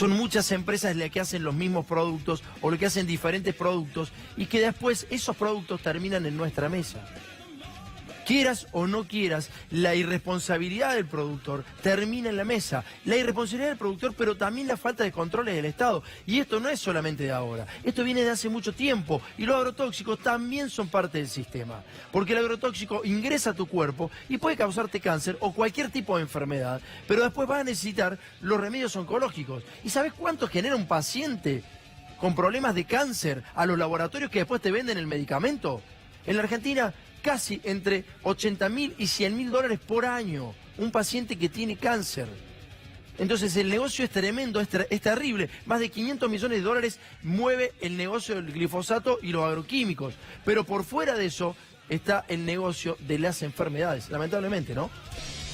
Son muchas empresas las que hacen los mismos productos o lo que hacen diferentes productos y que después esos productos terminan en nuestra mesa. Quieras o no quieras, la irresponsabilidad del productor termina en la mesa. La irresponsabilidad del productor, pero también la falta de controles del Estado. Y esto no es solamente de ahora, esto viene de hace mucho tiempo. Y los agrotóxicos también son parte del sistema. Porque el agrotóxico ingresa a tu cuerpo y puede causarte cáncer o cualquier tipo de enfermedad. Pero después vas a necesitar los remedios oncológicos. ¿Y sabes cuánto genera un paciente con problemas de cáncer a los laboratorios que después te venden el medicamento? En la Argentina, casi entre 80.000 y 100.000 dólares por año, un paciente que tiene cáncer. Entonces el negocio es tremendo, es terrible. Más de 500 millones de dólares mueve el negocio del glifosato y los agroquímicos. Pero por fuera de eso está el negocio de las enfermedades, lamentablemente, ¿no?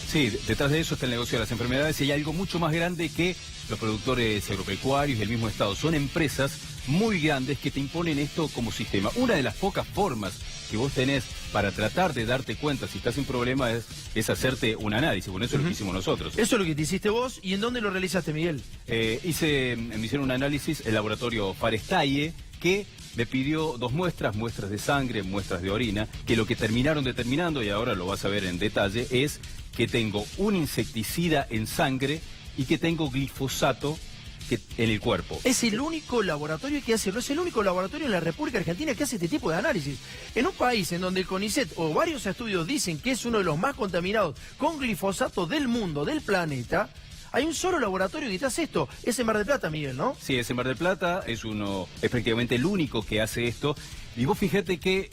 Sí, detrás de eso está el negocio de las enfermedades y hay algo mucho más grande que los productores agropecuarios y el mismo Estado. Son empresas muy grandes que te imponen esto como sistema. Una de las pocas formas que vos tenés para tratar de darte cuenta si estás en problema es hacerte un análisis. Bueno, eso es lo que hicimos nosotros. Eso es lo que te hiciste vos. ¿Y en dónde lo realizaste, Miguel? Me hicieron un análisis el laboratorio Farestaye, que me pidió 2 muestras de sangre, muestras de orina, que lo que terminaron determinando, y ahora lo vas a ver en detalle, es que tengo un insecticida en sangre y que tengo glifosato en el cuerpo. Es el único laboratorio que hace, no es el único laboratorio en la República Argentina que hace este tipo de análisis. En un país en donde el CONICET o varios estudios dicen que es uno de los más contaminados con glifosato del mundo, del planeta, hay un solo laboratorio que te hace esto. Es en Mar del Plata, Miguel, ¿no? Sí, es en Mar del Plata, es prácticamente el único que hace esto. Y vos fíjate que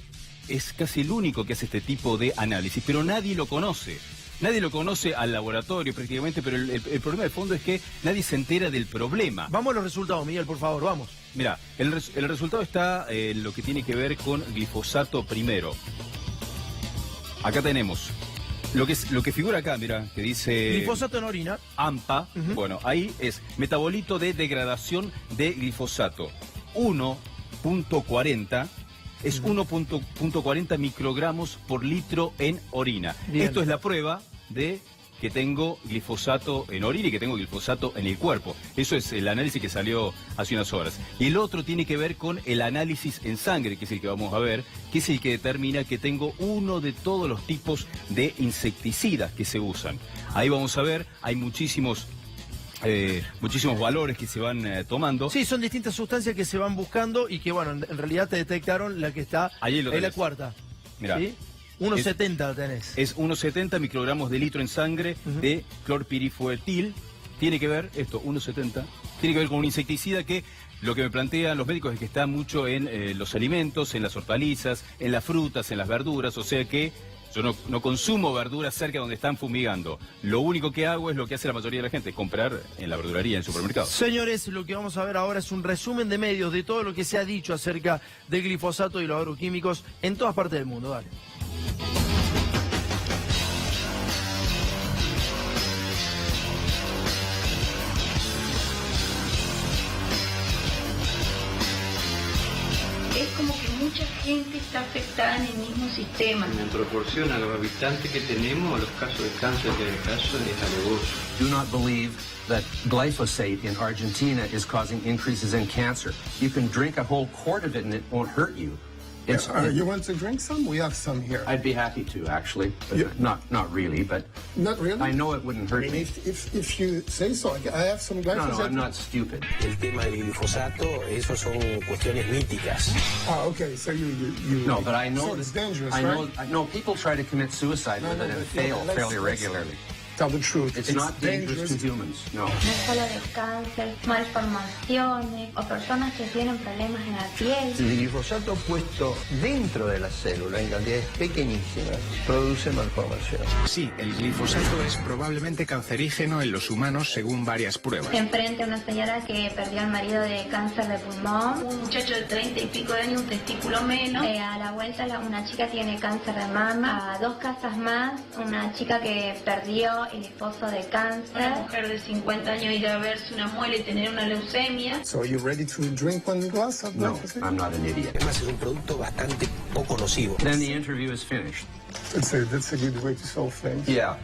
es casi el único que hace este tipo de análisis, pero nadie lo conoce. Nadie lo conoce al laboratorio prácticamente, pero el problema de fondo es que nadie se entera del problema. Vamos a los resultados, Miguel, por favor, vamos. Mira, el resultado está en lo que tiene que ver con glifosato primero. Acá tenemos lo que figura acá, mira, que dice... Glifosato en orina. AMPA, bueno, ahí es metabolito de degradación de glifosato. 1.40... es 1.40 microgramos por litro en orina. Bien. Esto es la prueba de que tengo glifosato en orina y que tengo glifosato en el cuerpo. Eso es el análisis que salió hace unas horas. Y el otro tiene que ver con el análisis en sangre, que es el que vamos a ver, que es el que determina que tengo uno de todos los tipos de insecticidas que se usan. Ahí vamos a ver, hay muchísimos valores que se van tomando. Sí, son distintas sustancias que se van buscando y que, bueno, en realidad te detectaron la que está en la cuarta. Mirá. ¿Sí? 1,70 tenés. Es 1,70 microgramos de litro en sangre de clorpirifuetil. Tiene que ver, esto, 1,70, tiene que ver con un insecticida que lo que me plantean los médicos es que está mucho en los alimentos, en las hortalizas, en las frutas, en las verduras, o sea que yo no consumo verduras cerca de donde están fumigando. Lo único que hago es lo que hace la mayoría de la gente, comprar en la verdulería, en el supermercado. Señores, lo que vamos a ver ahora es un resumen de medios de todo lo que se ha dicho acerca del glifosato y los agroquímicos en todas partes del mundo. Dale. Es como que mucha gente está afectada en el mismo sistema. En proporción a los habitantes que tenemos, los casos de cáncer que hay casos es alevoso. Do not believe that glyphosate in Argentina is causing increases in cancer. You can drink a whole quart of it and it won't hurt you. You want to drink some? We have some here. I'd be happy to, actually. But not really, but Not really? I know it wouldn't hurt I mean, me. if you say so, I have some glyphosate. No, I'm not stupid. El tema del glifosato, eso son cuestiones míticas. Ah, okay, so you No, but I know so it's dangerous, I know. right? I know people try to commit suicide with it and fail fairly regularly. Tell the truth. It's not dangerous to humans. No. No solo de cáncer, malformaciones o personas que tienen problemas en la piel. El glifosato puesto dentro de la célula en cantidades pequeñísimas produce malformaciones. Sí, el glifosato es probablemente cancerígeno en los humanos según varias pruebas. Enfrente a una señora que perdió al marido de cáncer de pulmón. Un muchacho de 30 y pico de años, un testículo menos. A la vuelta una chica tiene cáncer de mama. A 2 casas más, una chica que perdió el esposo de cáncer. Una mujer de 50 años ir a verse una muela y tener una leucemia. So are you ready to drink one glass of No, glyphosate? I'm not an idiot. Además es un producto bastante poco nocivo. Then the interview is finished. That's a good way to solve things. Yeah.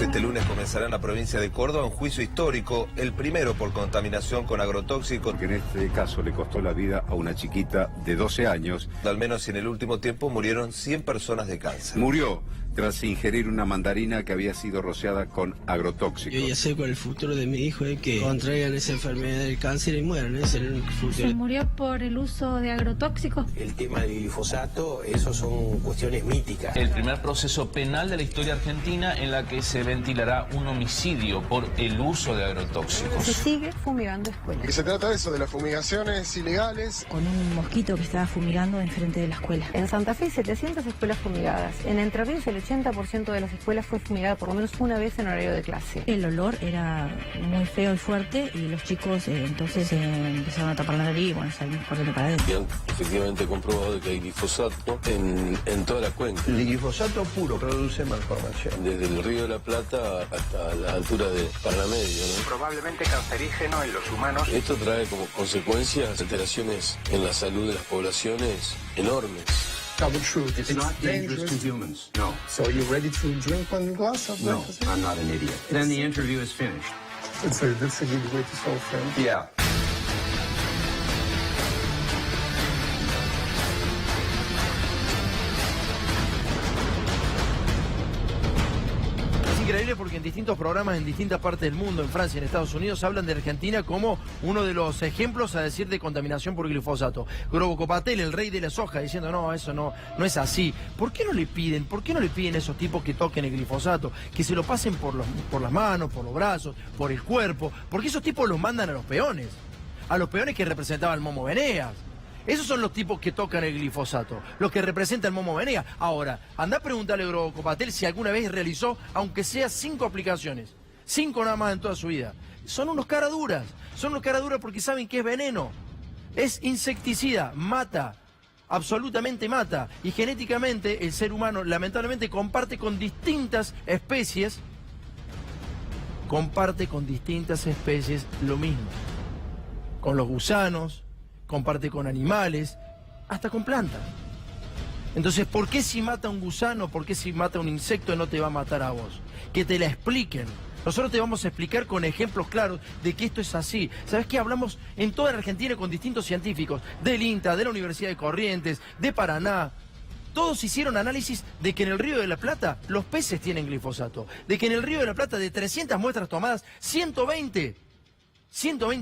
Este lunes comenzará en la provincia de Córdoba un juicio histórico, el primero por contaminación con agrotóxicos. Que en este caso le costó la vida a una chiquita de 12 años. Al menos en el último tiempo murieron 100 personas de cáncer. Murió tras ingerir una mandarina que había sido rociada con agrotóxicos. Yo ya sé con el futuro de mi hijo es que contraigan esa enfermedad del cáncer y mueran, ese es el único futuro. ¿Se murió por el uso de agrotóxicos? El tema del glifosato, eso son cuestiones míticas. El primer proceso penal de la historia argentina en la que se ventilará un homicidio por el uso de agrotóxicos. Se sigue fumigando escuelas. Y se trata de eso, de las fumigaciones ilegales. Con un mosquito que estaba fumigando enfrente de la escuela. En Santa Fe, 700 escuelas fumigadas. En Entre Ríos, el 80% de las escuelas fue fumigada por lo menos una vez en horario de clase. El olor era muy feo y fuerte y los chicos entonces empezaron a tapar la nariz y bueno, salimos corriendo para adentro. Efectivamente comprobado de que hay glifosato en toda la cuenca. El glifosato puro produce malformación. Desde el Río de la Plata hasta la altura de Paranamedio, ¿no? Probablemente cancerígeno en los humanos. Esto trae como consecuencias alteraciones en la salud de las poblaciones enormes. Tell the truth. It's not dangerous to humans. No. So you ready to drink one glass of No, breakfast? I'm not an idiot. Then the interview is finished. That's a good way to solve things. Yeah. Increíble porque en distintos programas en distintas partes del mundo, en Francia, en Estados Unidos, hablan de Argentina como uno de los ejemplos a decir de contaminación por glifosato. Grobo Copatel, el rey de la soja, diciendo no, eso no es así. ¿Por qué no le piden a esos tipos que toquen el glifosato, que se lo pasen por las manos, por los brazos, por el cuerpo? Porque esos tipos los mandan a los peones que representaba el Momo Venegas. Esos son los tipos que tocan el glifosato, los que representan el Momo Venegas. Ahora, anda a preguntarle a Grobo Copatel si alguna vez realizó, aunque sea 5 aplicaciones, 5 nada más en toda su vida. Son unos caraduras porque saben que es veneno, es insecticida, mata, absolutamente mata. Y genéticamente el ser humano lamentablemente comparte con distintas especies lo mismo. Con los gusanos, comparte con animales, hasta con plantas. Entonces, ¿por qué si mata un gusano, por qué si mata un insecto no te va a matar a vos? Que te la expliquen. Nosotros te vamos a explicar con ejemplos claros de que esto es así. ¿Sabes qué? Hablamos en toda la Argentina con distintos científicos, del INTA, de la Universidad de Corrientes, de Paraná. Todos hicieron análisis de que en el Río de la Plata los peces tienen glifosato. De que en el Río de la Plata de 300 muestras tomadas, 120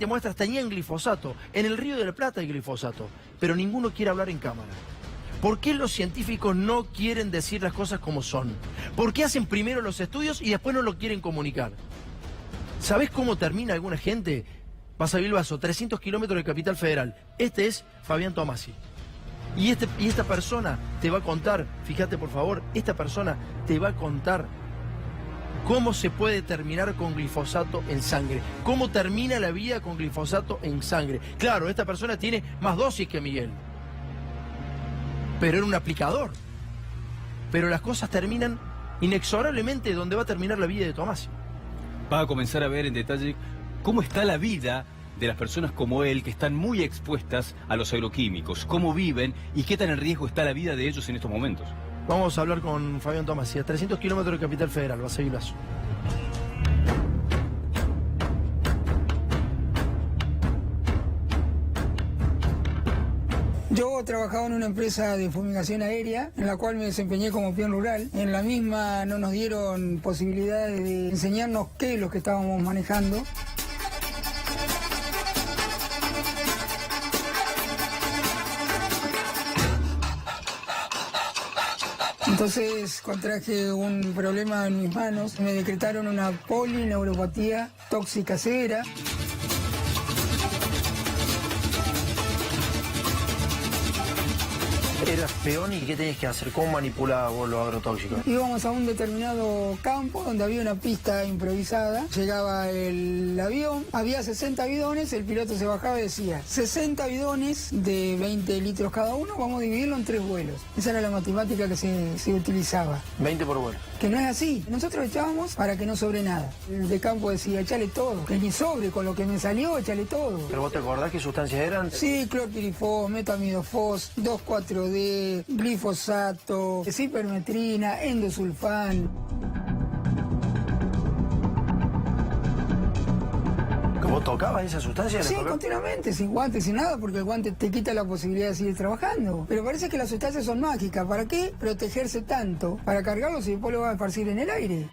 muestras tenían glifosato. En el Río de la Plata hay glifosato, pero ninguno quiere hablar en cámara. ¿Por qué los científicos no quieren decir las cosas como son? ¿Por qué hacen primero los estudios y después no lo quieren comunicar? ¿Sabés cómo termina alguna gente? Vas a Bilbaso, 300 kilómetros de Capital Federal. Este es Fabián Tomasi. Y esta persona te va a contar, fíjate por favor, esta persona te va a contar cómo se puede terminar con glifosato en sangre. Cómo termina la vida con glifosato en sangre. Claro, esta persona tiene más dosis que Miguel. Pero era un aplicador. Pero las cosas terminan inexorablemente donde va a terminar la vida de Tomasi. Va a comenzar a ver en detalle cómo está la vida de las personas como él, que están muy expuestas a los agroquímicos. Cómo viven y qué tan en riesgo está la vida de ellos en estos momentos. Vamos a hablar con Fabián Tomasi, a 300 kilómetros de Capital Federal, va a seguir Bilbaso. Yo trabajaba en una empresa de fumigación aérea, en la cual me desempeñé como peón rural. En la misma no nos dieron posibilidades de enseñarnos qué es lo que estábamos manejando. Entonces contraje un problema en mis manos, me decretaron una polineuropatía tóxica severa. Eras peón y ¿qué tenías que hacer? ¿Cómo manipulabas vos los agrotóxicos? Íbamos a un determinado campo donde había una pista improvisada. Llegaba el avión, había 60 bidones, el piloto se bajaba y decía 60 bidones de 20 litros cada uno, vamos a dividirlo en 3 vuelos. Esa era la matemática que se utilizaba. 20 por vuelo. Que no es así. Nosotros echábamos para que no sobre nada. El de campo decía, échale todo. Que ni sobre, con lo que me salió, échale todo. ¿Pero vos te acordás qué sustancias eran? Sí, clorpirifos, metamidofos, 2,4-D, glifosato, cipermetrina, endosulfán. ¿Vos tocabas esa sustancia? Sí, continuamente, sin guantes, sin nada, porque el guante te quita la posibilidad de seguir trabajando. Pero parece que las sustancias son mágicas. ¿Para qué protegerse tanto? Para cargarlos y después lo vas a esparcir en el aire.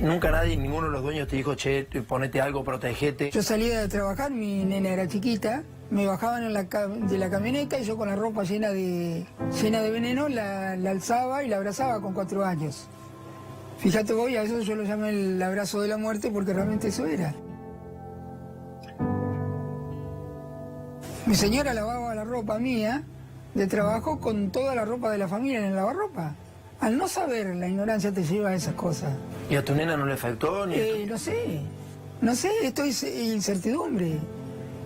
Nunca nadie, ninguno de los dueños te dijo, che, ponete algo, protegete. Yo salía de trabajar, mi nena era chiquita, me bajaban de la camioneta y yo con la ropa llena de veneno la alzaba y la abrazaba con 4 años. Fíjate vos, a eso yo lo llamé el abrazo de la muerte porque realmente eso era. Mi señora lavaba la ropa mía de trabajo con toda la ropa de la familia en el lavarropa. Al no saber, la ignorancia te lleva a esas cosas. ¿Y a tu nena no le afectó? No sé, esto es incertidumbre.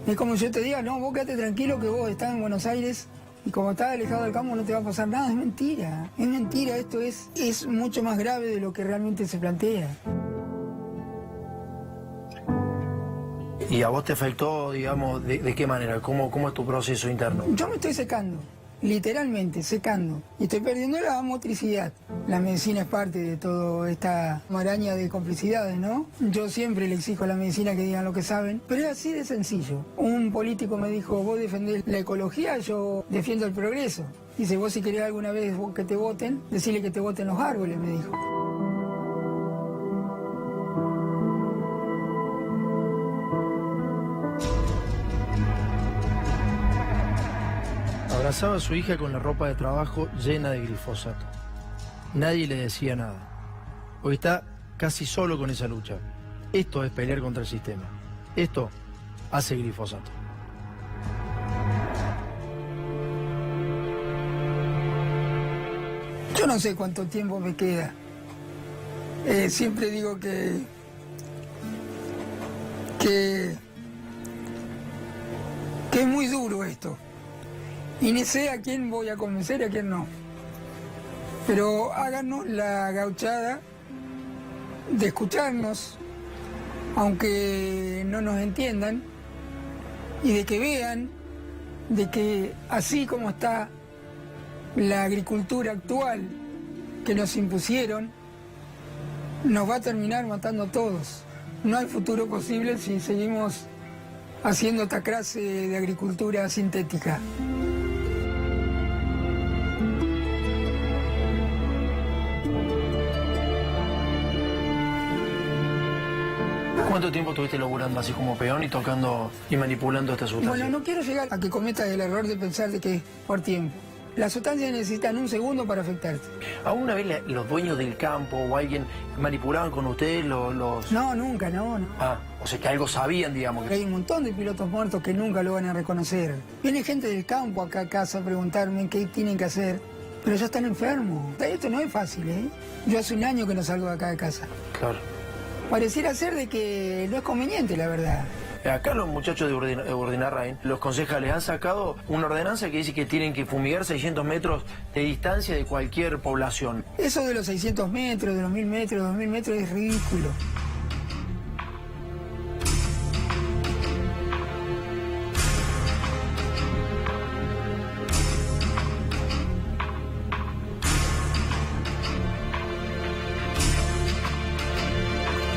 Es como yo te diga, no, vos quédate tranquilo que vos estás en Buenos Aires y como estás alejado del campo no te va a pasar nada. Es mentira, esto es mucho más grave de lo que realmente se plantea. ¿Y a vos te afectó, digamos, de qué manera? ¿Cómo es tu proceso interno? Yo me estoy secando. Literalmente, secando. Y estoy perdiendo la motricidad. La medicina es parte de toda esta maraña de complicidades, ¿no? Yo siempre le exijo a la medicina que digan lo que saben, pero es así de sencillo. Un político me dijo, vos defendés la ecología, yo defiendo el progreso. Dice, vos si querés alguna vez que te voten, decirle que te voten los árboles, me dijo. Abrazaba a su hija con la ropa de trabajo llena de glifosato. Nadie le decía nada. Hoy está casi solo con esa lucha. Esto es pelear contra el sistema. Esto hace glifosato. Yo no sé cuánto tiempo me queda. Siempre digo que es muy duro esto. Y ni sé a quién voy a convencer y a quién no. Pero háganos la gauchada de escucharnos, aunque no nos entiendan, y de que vean de que así como está la agricultura actual que nos impusieron, nos va a terminar matando a todos. No hay futuro posible si seguimos haciendo esta clase de agricultura sintética. ¿Cuánto tiempo estuviste laburando así como peón y tocando y manipulando esta sustancia? Bueno, no quiero llegar a que cometas el error de pensar de que es por tiempo. Las sustancias necesitan 1 segundo para afectarte. ¿Alguna vez los dueños del campo o alguien manipulaban con ustedes los...? No, nunca, no. Ah, o sea que algo sabían, digamos. Hay un montón de pilotos muertos que nunca lo van a reconocer. Viene gente del campo acá a casa a preguntarme qué tienen que hacer, pero ya están enfermos. Esto no es fácil, ¿eh? Yo hace 1 año que no salgo de acá de casa. Claro. Pareciera ser de que no es conveniente, la verdad. Acá los muchachos de Urdinarrain, los concejales, han sacado una ordenanza que dice que tienen que fumigar 600 metros de distancia de cualquier población. Eso de los 600 metros, de los 1000 metros, 2000 metros es ridículo.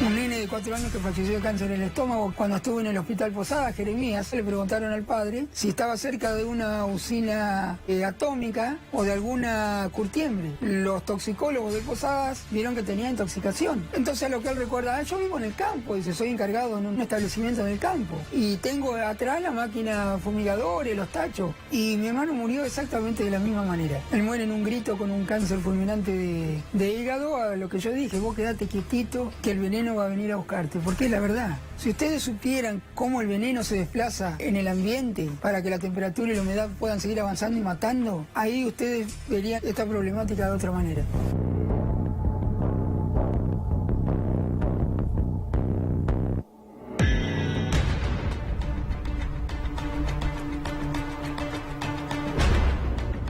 Un nene de 4 años que falleció de cáncer en el estómago, cuando estuvo en el hospital Posadas, Jeremías, le preguntaron al padre si estaba cerca de una usina atómica o de alguna curtiembre. Los toxicólogos de Posadas vieron que tenía intoxicación. Entonces a lo que él recuerda, yo vivo en el campo, dice, soy encargado en un establecimiento en el campo. Y tengo atrás la máquina fumigadora, los tachos. Y mi hermano murió exactamente de la misma manera. Él muere en un grito con un cáncer fulminante de hígado, a lo que yo dije, vos quedate quietito, que el veneno va a venir a buscarte, porque es la verdad. Si ustedes supieran cómo el veneno se desplaza en el ambiente para que la temperatura y la humedad puedan seguir avanzando y matando, ahí ustedes verían esta problemática de otra manera.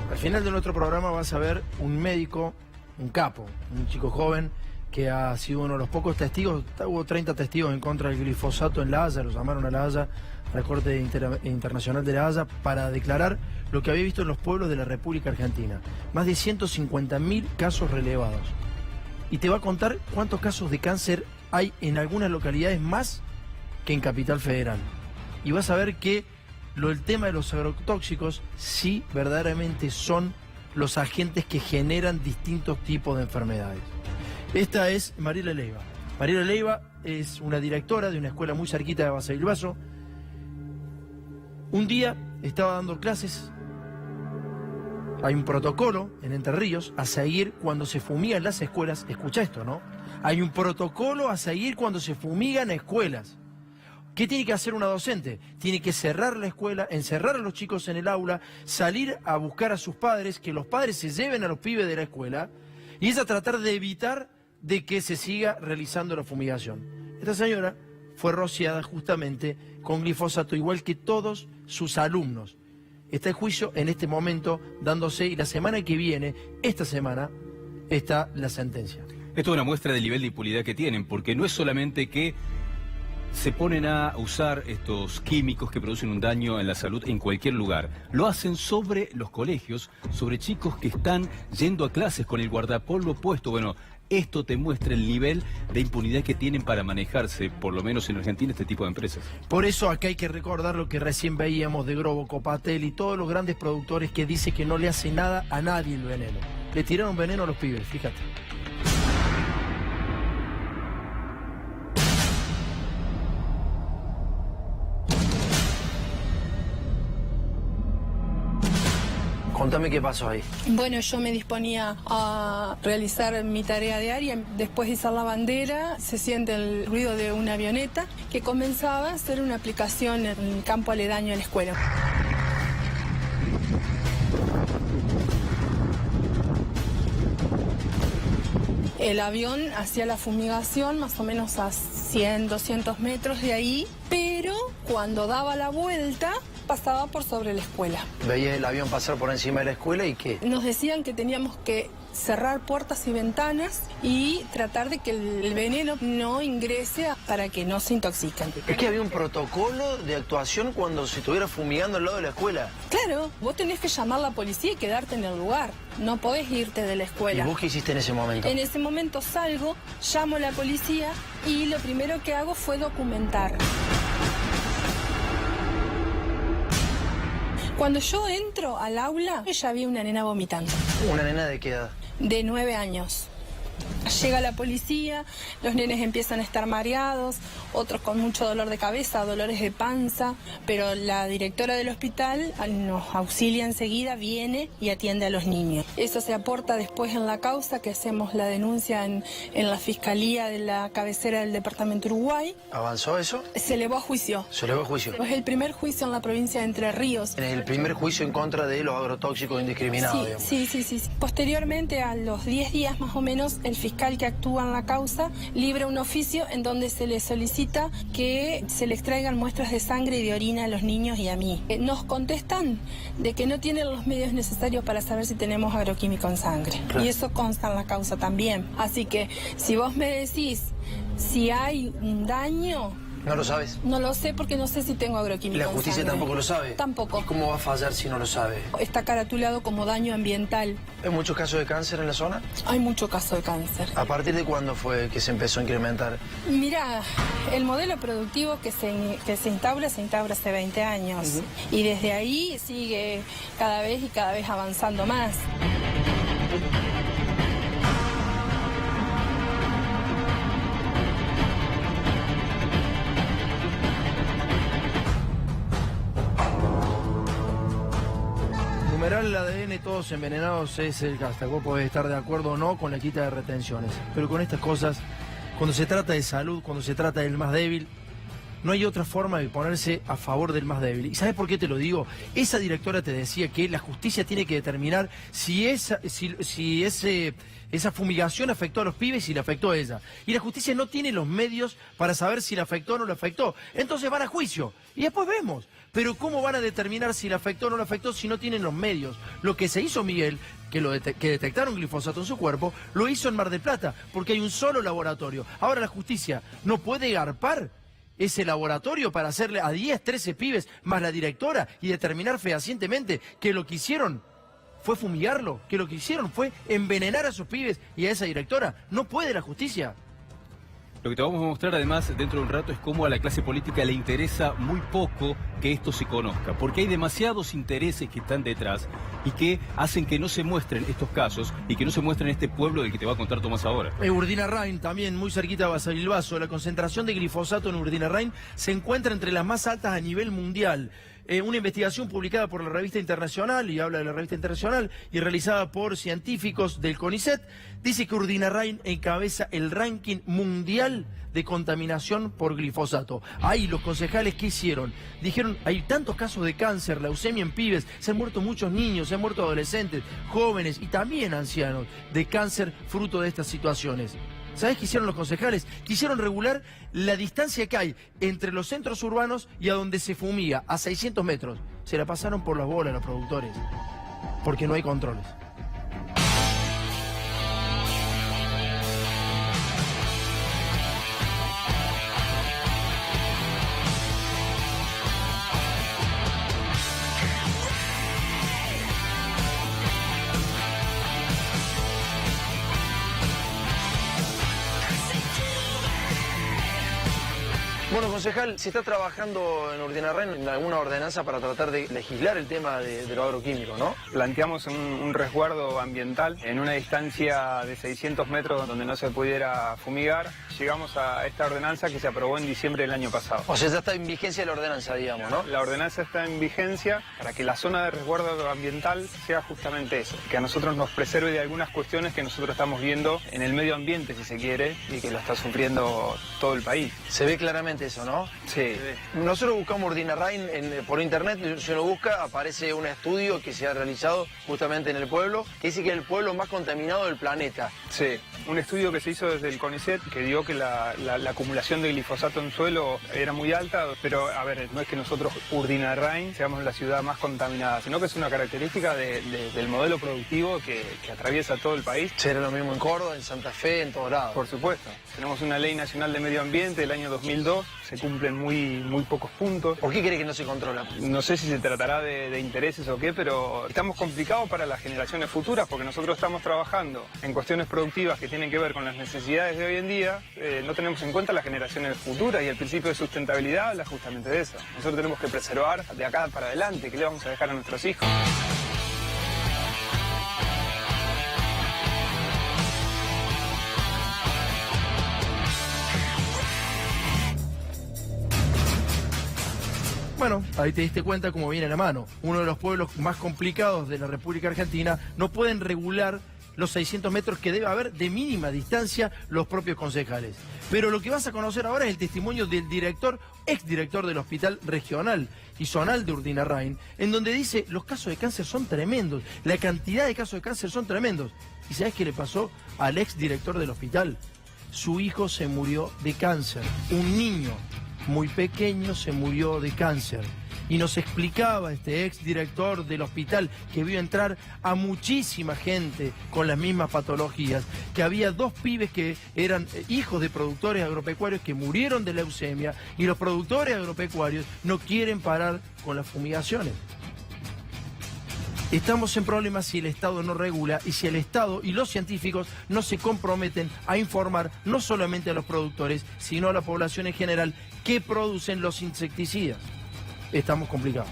Al final de nuestro programa vas a ver un médico, un capo, un chico joven que ha sido uno de los pocos testigos. Hubo 30 testigos en contra del glifosato en La Haya, los llamaron a La Haya, a la Corte Internacional de La Haya, para declarar lo que había visto en los pueblos de la República Argentina. Más de 150.000 casos relevados. y te va a contar cuántos casos de cáncer hay en algunas localidades más que en Capital Federal. Y vas a ver que el tema de los agrotóxicos sí verdaderamente son los agentes que generan distintos tipos de enfermedades. Esta es Mariela Leiva. Mariela Leiva es una directora de una escuela muy cerquita de Basa Bilbaso. Un día estaba dando clases. Hay un protocolo en Entre Ríos a seguir cuando se fumigan las escuelas. Escucha esto, ¿no? Hay un protocolo a seguir cuando se fumigan escuelas. ¿Qué tiene que hacer una docente? Tiene que cerrar la escuela, encerrar a los chicos en el aula, salir a buscar a sus padres, que los padres se lleven a los pibes de la escuela, y es a tratar de evitar de que se siga realizando la fumigación. Esta señora fue rociada justamente con glifosato, igual que todos sus alumnos. Está el juicio en este momento dándose, y la semana que viene, esta semana, está la sentencia. Esto es una muestra del nivel de impunidad que tienen, porque no es solamente que se ponen a usar estos químicos que producen un daño en la salud en cualquier lugar. Lo hacen sobre los colegios, sobre chicos que están yendo a clases con el guardapolvo puesto. Bueno, esto te muestra el nivel de impunidad que tienen para manejarse, por lo menos en Argentina, este tipo de empresas. Por eso acá hay que recordar lo que recién veíamos de Grobo, Copatel y todos los grandes productores que dicen que no le hace nada a nadie el veneno. Le tiraron veneno a los pibes, fíjate. Contame qué pasó ahí. Bueno, yo me disponía a realizar mi tarea diaria. Después de izar la bandera, se siente el ruido de una avioneta que comenzaba a hacer una aplicación en el campo aledaño a la escuela. El avión hacía la fumigación más o menos a 100, 200 metros de ahí, pero cuando daba la vuelta pasaba por sobre la escuela. Veía el avión pasar por encima de la escuela y ¿qué? Nos decían que teníamos que cerrar puertas y ventanas y tratar de que el veneno no ingrese para que no se intoxiquen. Es que había un protocolo de actuación cuando se estuviera fumigando al lado de la escuela. Claro, vos tenés que llamar a la policía y quedarte en el lugar. No podés irte de la escuela. ¿Y vos qué hiciste en ese momento? En ese momento salgo, llamo a la policía y lo primero que hago fue documentar. Cuando yo entro al aula, ya había una nena vomitando. ¿Una nena de qué edad? De 9 años. Llega la policía, los nenes empiezan a estar mareados, otros con mucho dolor de cabeza, dolores de panza, pero la directora del hospital nos auxilia enseguida, viene y atiende a los niños. Eso se aporta después en la causa, que hacemos la denuncia en la Fiscalía de la cabecera del Departamento Uruguay. ¿Avanzó eso? Se elevó a juicio. Se elevó a juicio. Es el primer juicio en la provincia de Entre Ríos. En el primer juicio en contra de los agrotóxicos indiscriminados, digamos. Sí. Posteriormente, a los 10 días más o menos, el fiscal que actúa en la causa libra un oficio en donde se le solicita que se le extraigan muestras de sangre y de orina a los niños y a mí. Nos contestan de que no tienen los medios necesarios para saber si tenemos agroquímico en sangre. Claro. Y eso consta en la causa también. Así que si vos me decís si hay un daño... ¿No lo sabes? No lo sé porque no sé si tengo agroquímico. ¿La justicia tampoco lo sabe? Tampoco. ¿Y cómo va a fallar si no lo sabe? Está caratulado como daño ambiental. ¿Hay muchos casos de cáncer en la zona? Hay mucho caso de cáncer. ¿A partir de cuándo fue que se empezó a incrementar? Mira, el modelo productivo que se instaura hace 20 años. Y desde ahí sigue cada vez avanzando más. Numeral el ADN, todos envenenados es el hashtag. Vos podés estar de acuerdo o no con la quita de retenciones. Pero con estas cosas, cuando se trata de salud, cuando se trata del más débil, no hay otra forma de ponerse a favor del más débil. ¿Y sabes por qué te lo digo? Esa directora te decía que la justicia tiene que determinar si esa fumigación afectó a los pibes y le afectó a ella. Y la justicia no tiene los medios para saber si le afectó o no le afectó. Entonces van a juicio. Y después vemos. Pero ¿cómo van a determinar si le afectó o no le afectó si no tienen los medios? Lo que se hizo Miguel, que detectaron glifosato en su cuerpo, lo hizo en Mar del Plata, porque hay un solo laboratorio. Ahora la justicia no puede garpar ese laboratorio para hacerle a 10, 13 pibes más la directora y determinar fehacientemente que lo que hicieron fue fumigarlo, que lo que hicieron fue envenenar a esos pibes y a esa directora. No puede la justicia. Lo que te vamos a mostrar además dentro de un rato es cómo a la clase política le interesa muy poco que esto se conozca, porque hay demasiados intereses que están detrás y que hacen que no se muestren estos casos y que no se muestren este pueblo del que te va a contar Tomás ahora. Urdinarrain, también muy cerquita de Basavilbaso, la concentración de glifosato en Urdinarrain se encuentra entre las más altas a nivel mundial. Una investigación publicada por la revista internacional, y habla de la revista internacional, y realizada por científicos del CONICET, dice que Urdinarrain encabeza el ranking mundial de contaminación por glifosato. Ahí los concejales, ¿qué hicieron? Dijeron, hay tantos casos de cáncer, leucemia en pibes, se han muerto muchos niños, se han muerto adolescentes, jóvenes y también ancianos de cáncer fruto de estas situaciones. ¿Sabés qué hicieron los concejales? Quisieron regular la distancia que hay entre los centros urbanos y a donde se fumiga, a 600 metros. Se la pasaron por las bolas los productores, porque no hay controles. Bueno, concejal, ¿se está trabajando en Urdinarrain en alguna ordenanza para tratar de legislar el tema de lo agroquímico, no? Planteamos un resguardo ambiental en una distancia de 600 metros donde no se pudiera fumigar. Llegamos a esta ordenanza que se aprobó en diciembre del año pasado. O sea, ya está en vigencia la ordenanza, digamos, ¿no? La ordenanza está en vigencia para que la zona de resguardo ambiental sea justamente eso, que a nosotros nos preserve de algunas cuestiones que nosotros estamos viendo en el medio ambiente, si se quiere, y que lo está sufriendo todo el país. Se ve claramente eso, ¿no? Sí. Nosotros buscamos Urdinarrain por internet, si uno busca aparece un estudio que se ha realizado justamente en el pueblo, que dice que es el pueblo más contaminado del planeta. Sí, un estudio que se hizo desde el CONICET que dio que la acumulación de glifosato en suelo era muy alta, pero a ver, no es que nosotros Urdinarrain seamos la ciudad más contaminada, sino que es una característica del modelo productivo que atraviesa todo el país. ¿Será lo mismo en Córdoba, en Santa Fe, en todos lados? Por supuesto. Tenemos una ley nacional de medio ambiente del año 2002, se cumplen muy pocos puntos. ¿Por qué cree que no se controla? No sé si se tratará de intereses o qué, pero estamos complicados para las generaciones futuras porque nosotros estamos trabajando en cuestiones productivas que tienen que ver con las necesidades de hoy en día. No tenemos en cuenta las generaciones futuras y el principio de sustentabilidad habla justamente de eso. Nosotros tenemos que preservar de acá para adelante, ¿qué le vamos a dejar a nuestros hijos? Bueno, ahí te diste cuenta cómo viene la mano. Uno de los pueblos más complicados de la República Argentina no pueden regular los 600 metros que debe haber de mínima distancia los propios concejales. Pero lo que vas a conocer ahora es el testimonio del exdirector del Hospital Regional y Zonal de Urdinarrain, en donde dice los casos de cáncer son tremendos, la cantidad de casos de cáncer son tremendos. ¿Y sabes qué le pasó al exdirector del hospital? Su hijo se murió de cáncer, un niño muy pequeño se murió de cáncer. Y nos explicaba este exdirector del hospital que vio entrar a muchísima gente con las mismas patologías, que había 2 pibes que eran hijos de productores agropecuarios que murieron de leucemia y los productores agropecuarios no quieren parar con las fumigaciones. Estamos en problemas si el Estado no regula y si el Estado y los científicos no se comprometen a informar no solamente a los productores, sino a la población en general qué producen los insecticidas. Estamos complicados.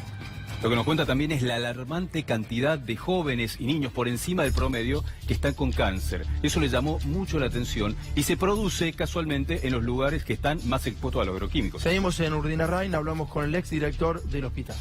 Lo que nos cuenta también es la alarmante cantidad de jóvenes y niños por encima del promedio que están con cáncer. Eso le llamó mucho la atención y se produce casualmente en los lugares que están más expuestos a los agroquímicos. Seguimos en Urdinarrain, hablamos con el exdirector del hospital.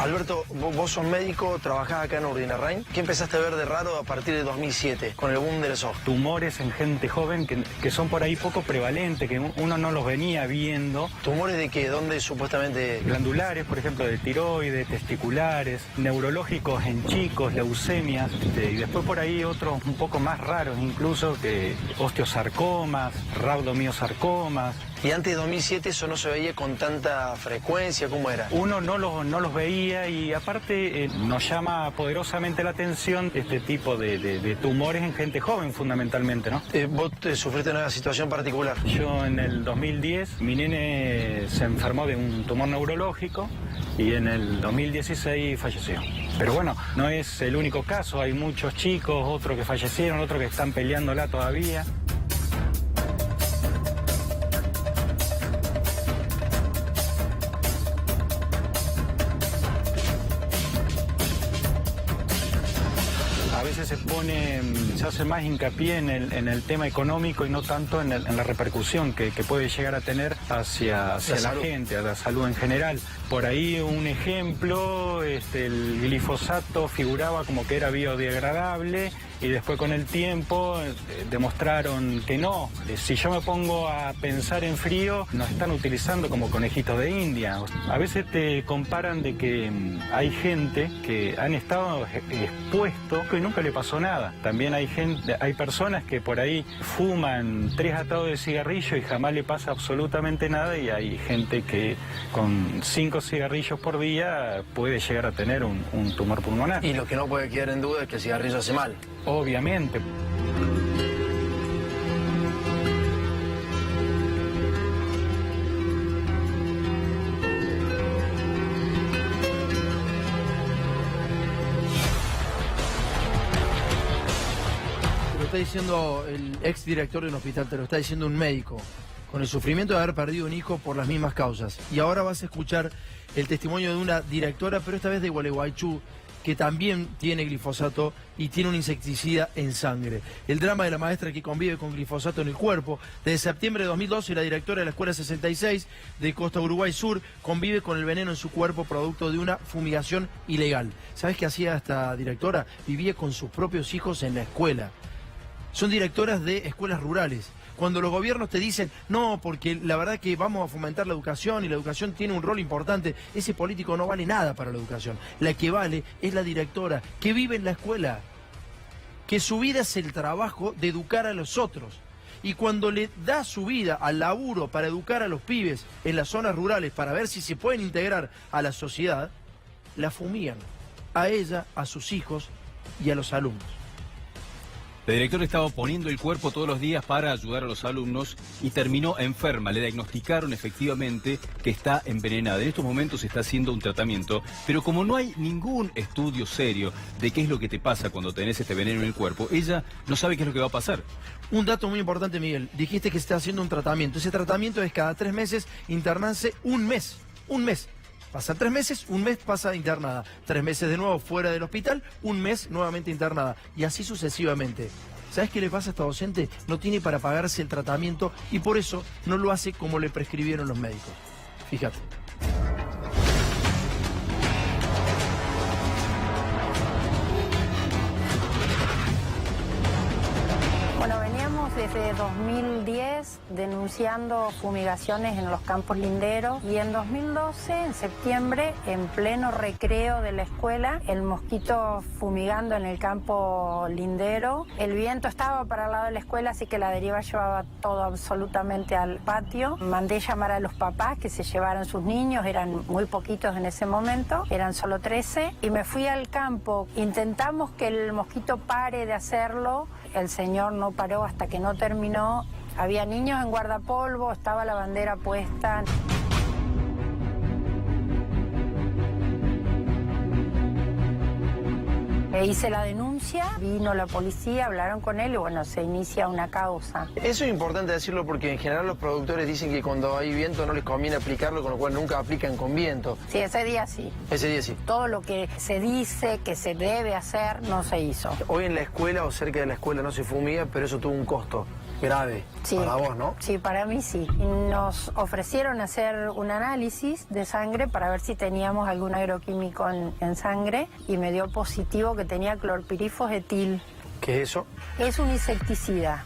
Alberto, vos sos médico, trabajás acá en Urdinarrain. ¿Qué empezaste a ver de raro a partir de 2007, con el boom de la soja? Tumores en gente joven que son por ahí poco prevalentes, que uno no los venía viendo. ¿Tumores de qué? ¿Dónde supuestamente? Glandulares, por ejemplo, de tiroides, testiculares, neurológicos en chicos, leucemias, y después por ahí otros un poco más raros incluso, que osteosarcomas, rhabdomiosarcomas, Y antes de 2007 eso no se veía con tanta frecuencia, ¿cómo era? Uno no los veía y aparte nos llama poderosamente la atención este tipo de tumores en gente joven fundamentalmente, ¿no? ¿Vos sufriste una situación particular? Yo en el 2010, mi nene se enfermó de un tumor neurológico y en el 2016 falleció. Pero bueno, no es el único caso, hay muchos chicos, otros que fallecieron, otros que están peleándola todavía. A veces se hace más hincapié en el tema económico y no tanto en la repercusión que puede llegar a tener hacia la gente, a la salud en general. Por ahí un ejemplo, el glifosato figuraba como que era biodegradable y después con el tiempo demostraron que no. Si yo me pongo a pensar en frío, nos están utilizando como conejitos de India. A veces te comparan de que hay gente que han estado expuestos y nunca le pasó nada. También hay personas que por ahí fuman 3 atados de cigarrillo y jamás le pasa absolutamente nada, y hay gente que con 5 cigarrillos por día puede llegar a tener un tumor pulmonar. Y lo que no puede quedar en duda es que el cigarrillo hace mal. Obviamente. Te lo está diciendo el ex director de un hospital, te lo está diciendo un médico, con el sufrimiento de haber perdido un hijo por las mismas causas. Y ahora vas a escuchar el testimonio de una directora, pero esta vez de Gualeguaychú, que también tiene glifosato y tiene un insecticida en sangre. El drama de la maestra que convive con glifosato en el cuerpo. Desde septiembre de 2012, la directora de la Escuela 66 de Costa Uruguay Sur convive con el veneno en su cuerpo producto de una fumigación ilegal. ¿Sabes qué hacía esta directora? Vivía con sus propios hijos en la escuela. Son directoras de escuelas rurales. Cuando los gobiernos te dicen, no, porque la verdad que vamos a fomentar la educación y la educación tiene un rol importante, ese político no vale nada para la educación. La que vale es la directora, que vive en la escuela, que su vida es el trabajo de educar a los otros. Y cuando le da su vida al laburo para educar a los pibes en las zonas rurales, para ver si se pueden integrar a la sociedad, la fumigan a ella, a sus hijos y a los alumnos. La directora estaba poniendo el cuerpo todos los días para ayudar a los alumnos y terminó enferma. Le diagnosticaron efectivamente que está envenenada. En estos momentos se está haciendo un tratamiento, pero como no hay ningún estudio serio de qué es lo que te pasa cuando tenés este veneno en el cuerpo, ella no sabe qué es lo que va a pasar. Un dato muy importante, Miguel. Dijiste que se está haciendo un tratamiento. Ese tratamiento es cada 3 meses internarse un mes. Un mes. Pasan 3 meses, un mes pasa internada. 3 meses de nuevo fuera del hospital, un mes nuevamente internada. Y así sucesivamente. ¿Sabes qué le pasa a esta docente? No tiene para pagarse el tratamiento y por eso no lo hace como le prescribieron los médicos. Fíjate. Bueno, veníamos desde 2010 denunciando fumigaciones en los campos linderos y en 2012, en septiembre, en pleno recreo de la escuela, el mosquito fumigando en el campo lindero. El viento estaba para el lado de la escuela, así que la deriva llevaba todo absolutamente al patio. Mandé llamar a los papás que se llevaran sus niños, eran muy poquitos en ese momento, eran solo 13, y me fui al campo. Intentamos que el mosquito pare de hacerlo. El señor no paró hasta que no terminó. Había niños en guardapolvo, estaba la bandera puesta. Hice la denuncia, vino la policía, hablaron con él y bueno, se inicia una causa. Eso es importante decirlo porque en general los productores dicen que cuando hay viento no les conviene aplicarlo, con lo cual nunca aplican con viento. Sí, ese día sí. Ese día sí. Todo lo que se dice que se debe hacer no se hizo. Hoy en la escuela o cerca de la escuela no se fumiga, pero eso tuvo un costo grave para vos, ¿no? Sí, para mí sí. Nos ofrecieron hacer un análisis de sangre para ver si teníamos algún agroquímico en sangre y me dio positivo que tenía clorpirifos etil. ¿Qué es eso? Es un insecticida.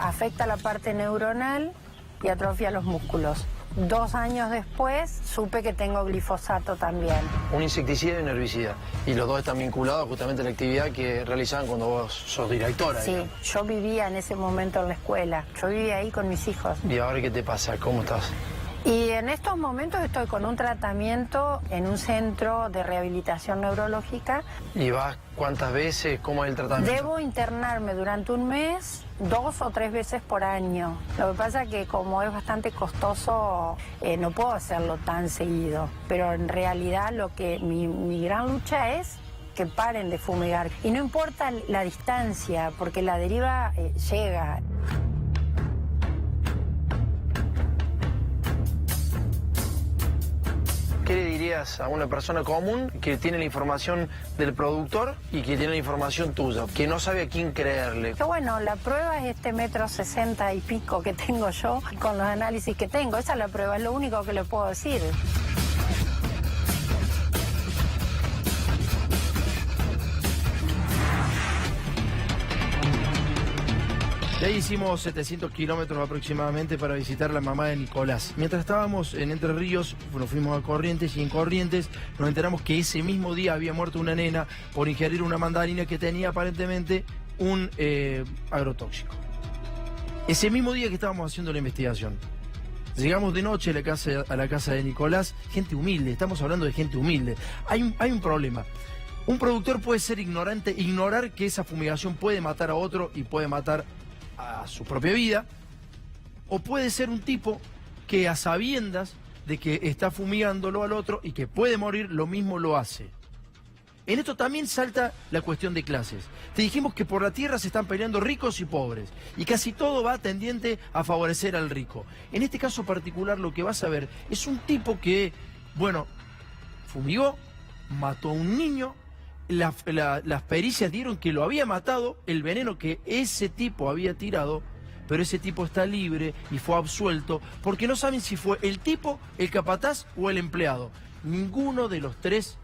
Afecta la parte neuronal y atrofia los músculos. 2 años después supe que tengo glifosato también. Un insecticida y un herbicida. Y los dos están vinculados justamente a la actividad que realizaban cuando vos sos directora. Sí, digamos. yo vivía en ese momento en la escuela. Yo vivía ahí con mis hijos. ¿Y ahora qué te pasa? ¿Cómo estás? Y en estos momentos estoy con un tratamiento en un centro de rehabilitación neurológica. ¿Y vas cuántas veces? ¿Cómo es el tratamiento? Debo internarme durante un mes, 2 o 3 veces por año. Lo que pasa es que como es bastante costoso, no puedo hacerlo tan seguido. Pero en realidad mi gran lucha es que paren de fumigar. Y no importa la distancia, porque la deriva llega. ¿Qué le dirías a una persona común que tiene la información del productor y que tiene la información tuya, que no sabe a quién creerle? Que bueno, la prueba es este 1,60 m y pico que tengo yo, con los análisis que tengo. Esa es la prueba, es lo único que le puedo decir. De ahí hicimos 700 kilómetros aproximadamente para visitar a la mamá de Nicolás. Mientras estábamos en Entre Ríos, nos fuimos a Corrientes y en Corrientes nos enteramos que ese mismo día había muerto una nena por ingerir una mandarina que tenía aparentemente un agrotóxico. Ese mismo día que estábamos haciendo la investigación. Llegamos de noche a la casa de Nicolás, gente humilde, estamos hablando de gente humilde. Hay un problema. Un productor puede ser ignorante, ignorar que esa fumigación puede matar a otro y puede matar a su propia vida, o puede ser un tipo que a sabiendas de que está fumigándolo al otro y que puede morir, lo mismo lo hace. En esto también salta la cuestión de clases. Te dijimos que por la tierra se están peleando ricos y pobres, y casi todo va tendiente a favorecer al rico. En este caso particular lo que vas a ver es un tipo que, bueno, fumigó, mató a un niño. Las pericias dieron que lo había matado, el veneno que ese tipo había tirado, pero ese tipo está libre y fue absuelto porque no saben si fue el tipo, el capataz o el empleado. Ninguno de los tres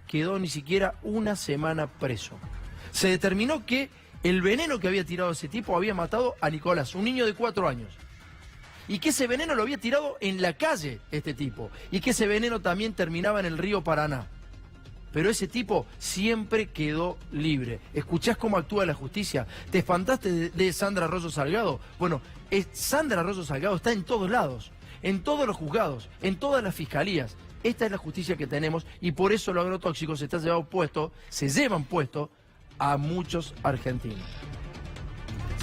quedó ni siquiera una semana preso. Se determinó que el veneno que había tirado ese tipo había matado a Nicolás, un niño de 4 años. Y que ese veneno lo había tirado en la calle este tipo. Y que ese veneno también terminaba en el río Paraná. Pero ese tipo siempre quedó libre. ¿Escuchás cómo actúa la justicia? ¿Te espantaste de Sandra Rosso Salgado? Bueno, Sandra Rosso Salgado está en todos lados, en todos los juzgados, en todas las fiscalías. Esta es la justicia que tenemos y por eso los agrotóxicos se llevan puesto a muchos argentinos.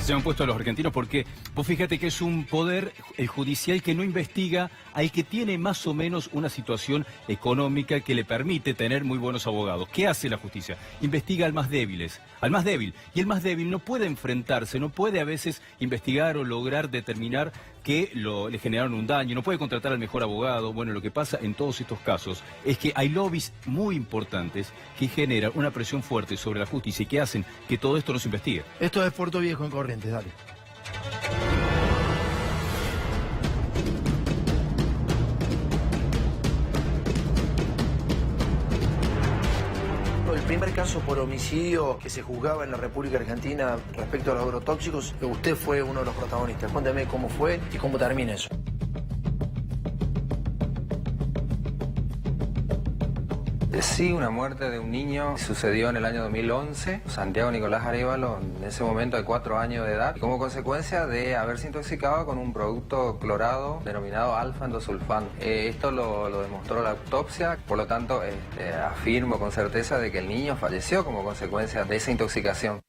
Se han puesto a los argentinos porque vos fíjate que es un poder judicial que no investiga al que tiene más o menos una situación económica que le permite tener muy buenos abogados. ¿Qué hace la justicia? Investiga al más débil. Y el más débil no puede enfrentarse, no puede a veces investigar o lograr determinar que le generaron un daño, no puede contratar al mejor abogado. Bueno, lo que pasa en todos estos casos es que hay lobbies muy importantes que generan una presión fuerte sobre la justicia y que hacen que todo esto no se investigue. Esto es Puerto Viejo en Corrientes, dale. El primer caso por homicidio que se juzgaba en la República Argentina respecto a los agrotóxicos, usted fue uno de los protagonistas. Cuéntame cómo fue y cómo termina eso. Sí, una muerte de un niño sucedió en el año 2011. Santiago Nicolás Arévalo, en ese momento de 4 años de edad, como consecuencia de haberse intoxicado con un producto clorado denominado alfa-endosulfán. Esto lo demostró la autopsia, por lo tanto afirmo con certeza de que el niño falleció como consecuencia de esa intoxicación.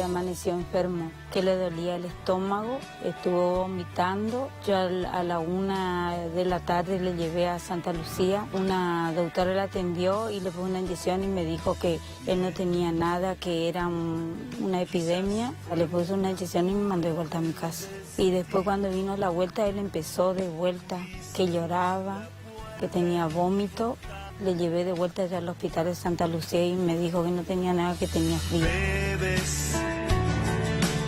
Amaneció enfermo, que le dolía el estómago, estuvo vomitando. Yo a la 1 de la tarde le llevé a Santa Lucía, una doctora le atendió y le puso una inyección y me dijo que él no tenía nada, que era una epidemia. Le puso una inyección y me mandó de vuelta a mi casa. Y después cuando vino la vuelta, él empezó de vuelta, que lloraba, que tenía vómito. Le llevé de vuelta allá al hospital de Santa Lucía y me dijo que no tenía nada, que tenía frío. Bebes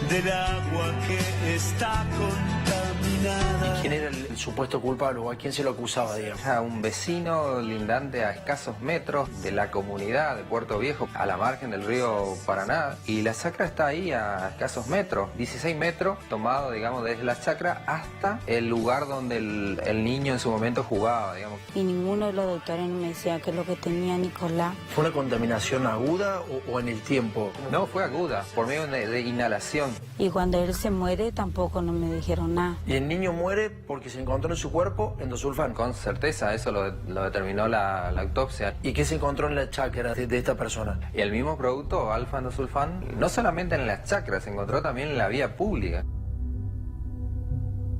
del agua que está contaminada. ¿Y quién era el supuesto culpable o a quién se lo acusaba, digamos? A un vecino lindante a escasos metros de la comunidad de Puerto Viejo, a la margen del río Paraná. Y la chacra está ahí a escasos metros, 16 metros, tomado, digamos, desde la chacra hasta el lugar donde el niño en su momento jugaba, digamos. Y ninguno de los doctores me decía que es lo que tenía Nicolás. ¿Fue una contaminación aguda o en el tiempo? No, fue aguda, por medio de inhalación. Y cuando él se muere tampoco no me dijeron nada. ¿Y el niño muere porque se encontró en su cuerpo endosulfán? Con certeza, eso lo determinó la autopsia. ¿Y qué se encontró en la chacra de esta persona? Y el mismo producto, alfa-endosulfán, no solamente en las chacras, se encontró también en la vía pública.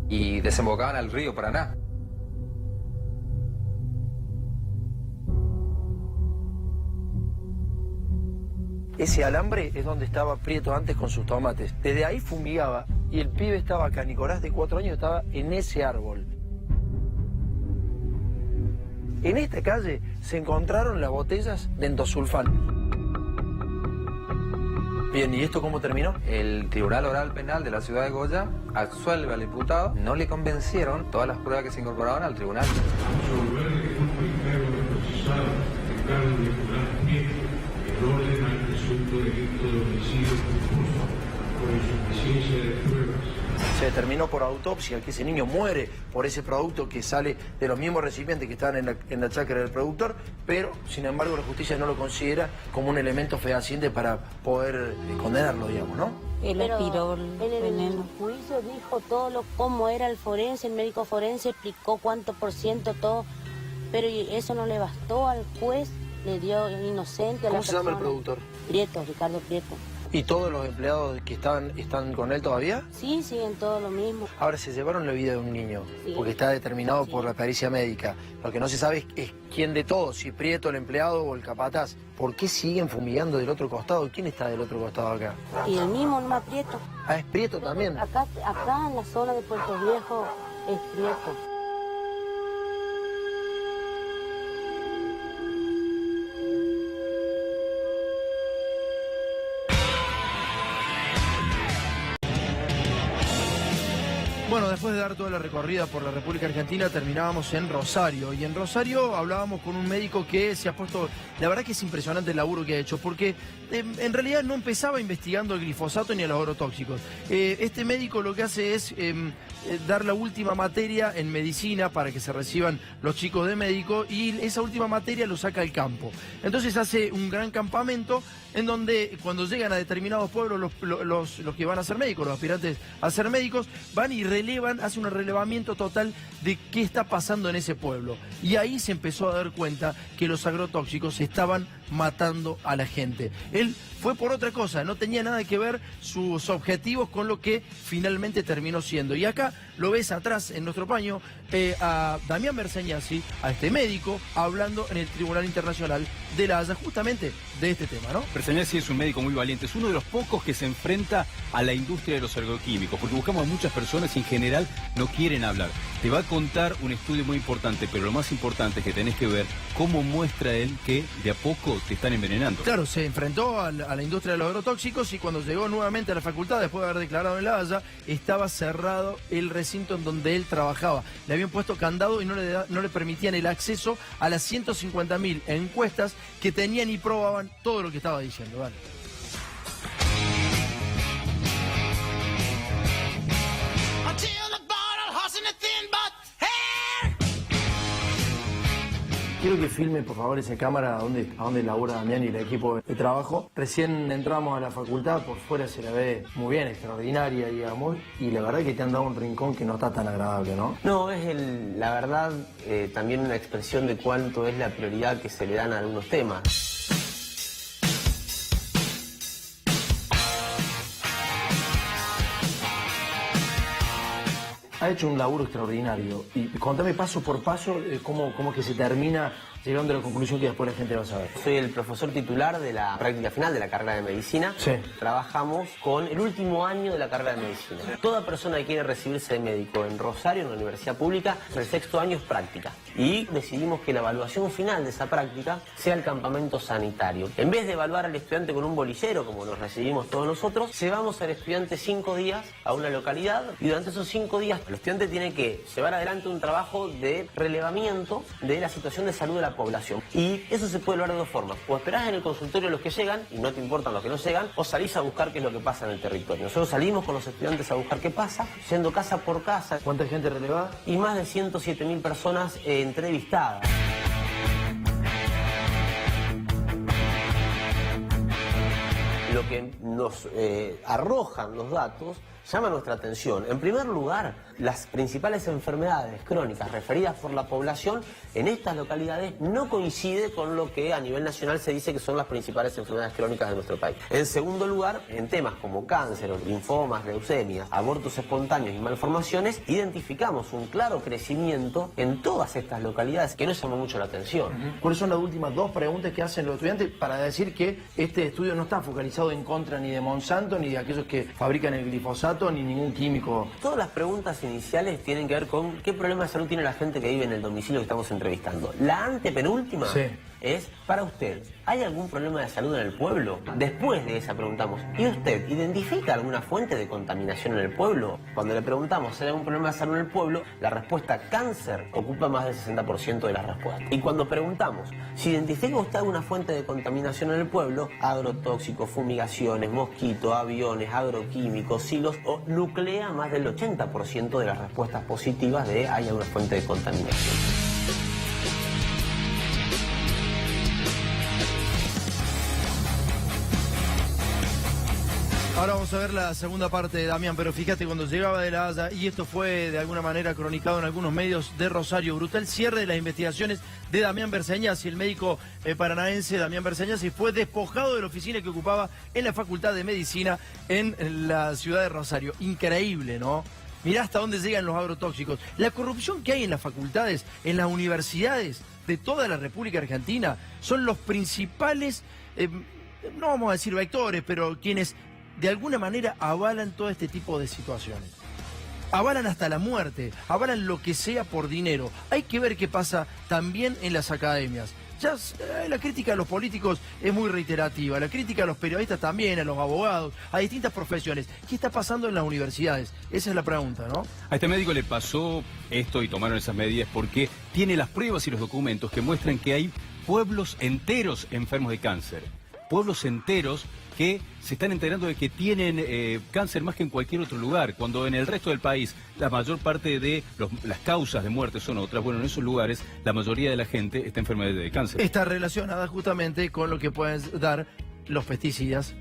Y desembocaban al río Paraná. Ese alambre es donde estaba Prieto antes con sus tomates. Desde ahí fumigaba y el pibe estaba acá, Nicolás de 4 años, estaba en ese árbol. En esta calle se encontraron las botellas de endosulfán. Bien, ¿y esto cómo terminó? El Tribunal Oral Penal de la ciudad de Goya absuelve al imputado. No le convencieron todas las pruebas que se incorporaban al tribunal. Se determinó por autopsia que ese niño muere por ese producto que sale de los mismos recipientes que están en la chacra del productor, pero sin embargo la justicia no lo considera como un elemento fehaciente para poder condenarlo, digamos, ¿no? Él aspiró el veneno. En el juicio dijo todo cómo era el forense, el médico forense explicó cuánto por ciento, todo, pero eso no le bastó al juez, le dio inocente a la persona. ¿Cómo se llama el productor? Prieto, Ricardo Prieto. ¿Y todos los empleados que están con él todavía? Sí, siguen todo lo mismo. Ahora, se llevaron la vida de un niño, sí, porque está determinado por la pericia médica. Lo que no se sabe es quién de todos, si Prieto, el empleado o el capataz. ¿Por qué siguen fumigando del otro costado? ¿Quién está del otro costado acá? Y el mismo, no Prieto. Ah, es Prieto también. Acá en la zona de Puerto Viejo es Prieto. Bueno, después de dar toda la recorrida por la República Argentina, terminábamos en Rosario. Y en Rosario hablábamos con un médico que se ha puesto... La verdad que es impresionante el laburo que ha hecho, porque en realidad no empezaba investigando el glifosato ni a los agrotóxicos. Este médico lo que hace es dar la última materia en medicina para que se reciban los chicos de médico, y esa última materia lo saca al campo. Entonces hace un gran campamento en donde cuando llegan a determinados pueblos los que van a ser médicos, los aspirantes a ser médicos, van y hace un relevamiento total de qué está pasando en ese pueblo. Y ahí se empezó a dar cuenta que los agrotóxicos estaban matando a la gente. Él fue por otra cosa, no tenía nada que ver sus objetivos con lo que finalmente terminó siendo. Y acá lo ves atrás en nuestro paño a Damián Berseñasi, a este médico, hablando en el Tribunal Internacional de La Haya justamente de este tema, ¿no? Berseñasi es un médico muy valiente, es uno de los pocos que se enfrenta a la industria de los agroquímicos, porque buscamos a muchas personas y en general no quieren hablar. Te va a contar un estudio muy importante, pero lo más importante es que tenés que ver cómo muestra él que de a poco te están envenenando. Claro, se enfrentó a la industria de los agrotóxicos y cuando llegó nuevamente a la facultad, después de haber declarado en La Haya, estaba cerrado el recinto en donde él trabajaba. Le habían puesto candado y no le permitían el acceso a las 150.000 encuestas que tenían y probaban todo lo que estaba diciendo. Vale. Quiero que filme, por favor, esa cámara a donde labura Damián y el equipo de trabajo. Recién entramos a la facultad, por fuera se la ve muy bien, extraordinaria, digamos, y la verdad que te han dado un rincón que no está tan agradable, ¿no? No, es la verdad también una expresión de cuánto es la prioridad que se le dan a algunos temas. Ha hecho un laburo extraordinario. Y contame paso por paso cómo que se termina llegando a la conclusión que después la gente va a saber. Soy el profesor titular de la práctica final de la carrera de medicina. Sí. Trabajamos con el último año de la carrera de medicina. Toda persona que quiere recibirse de médico en Rosario, en la universidad pública, el 6º año es práctica. Y decidimos que la evaluación final de esa práctica sea el campamento sanitario. En vez de evaluar al estudiante con un bolillero, como nos recibimos todos nosotros, llevamos al estudiante 5 días a una localidad y durante esos 5 días los estudiante tiene que llevar adelante un trabajo de relevamiento de la situación de salud de la población. Y eso se puede lograr de dos formas. O esperás en el consultorio los que llegan, y no te importan los que no llegan, o salís a buscar qué es lo que pasa en el territorio. Nosotros salimos con los estudiantes a buscar qué pasa, yendo casa por casa. ¿Cuánta gente relevada? Y más de 107.000 personas entrevistadas. Lo que nos arrojan los datos llama nuestra atención. En primer lugar, las principales enfermedades crónicas referidas por la población en estas localidades no coincide con lo que a nivel nacional se dice que son las principales enfermedades crónicas de nuestro país. En segundo lugar, en temas como cáncer, linfomas, leucemias, abortos espontáneos y malformaciones, identificamos un claro crecimiento en todas estas localidades que nos llamó mucho la atención. ¿Cuáles son las últimas dos preguntas que hacen los estudiantes para decir que este estudio no está focalizado en contra ni de Monsanto, ni de aquellos que fabrican el glifosato, ni ningún químico? Todas las preguntas iniciales tienen que ver con qué problema de salud tiene la gente que vive en el domicilio que estamos entrevistando. La antepenúltima es, para usted, ¿hay algún problema de salud en el pueblo? Después de esa preguntamos, ¿y usted identifica alguna fuente de contaminación en el pueblo? Cuando le preguntamos si hay algún problema de salud en el pueblo, la respuesta cáncer ocupa más del 60% de las respuestas. Y cuando preguntamos si identifica usted alguna fuente de contaminación en el pueblo, agrotóxicos, fumigaciones, mosquitos, aviones, agroquímicos, silos, o nuclea más del 80% de las respuestas positivas de hay alguna fuente de contaminación. Ahora vamos a ver la segunda parte de Damián, pero fíjate, cuando llegaba de La Haya, y esto fue de alguna manera cronicado en algunos medios de Rosario, brutal cierre de las investigaciones de Damián Berceñas, y el médico paranaense Damián Berceñas fue despojado de la oficina que ocupaba en la Facultad de Medicina en la ciudad de Rosario. Increíble, ¿no? Mirá hasta dónde llegan los agrotóxicos. La corrupción que hay en las facultades, en las universidades de toda la República Argentina, son los principales, no vamos a decir vectores, pero quienes de alguna manera avalan todo este tipo de situaciones. Avalan hasta la muerte, avalan lo que sea por dinero. Hay que ver qué pasa también en las academias. Ya la crítica a los políticos es muy reiterativa, la crítica a los periodistas también, a los abogados, a distintas profesiones. ¿Qué está pasando en las universidades? Esa es la pregunta, ¿no? A este médico le pasó esto y tomaron esas medidas porque tiene las pruebas y los documentos que muestran que hay pueblos enteros enfermos de cáncer. Pueblos enteros que se están enterando de que tienen cáncer más que en cualquier otro lugar, cuando en el resto del país la mayor parte de las causas de muerte son otras. Bueno, en esos lugares la mayoría de la gente está enferma de cáncer. Está relacionada justamente con lo que pueden dar los pesticidas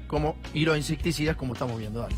y los insecticidas, como estamos viendo ahora.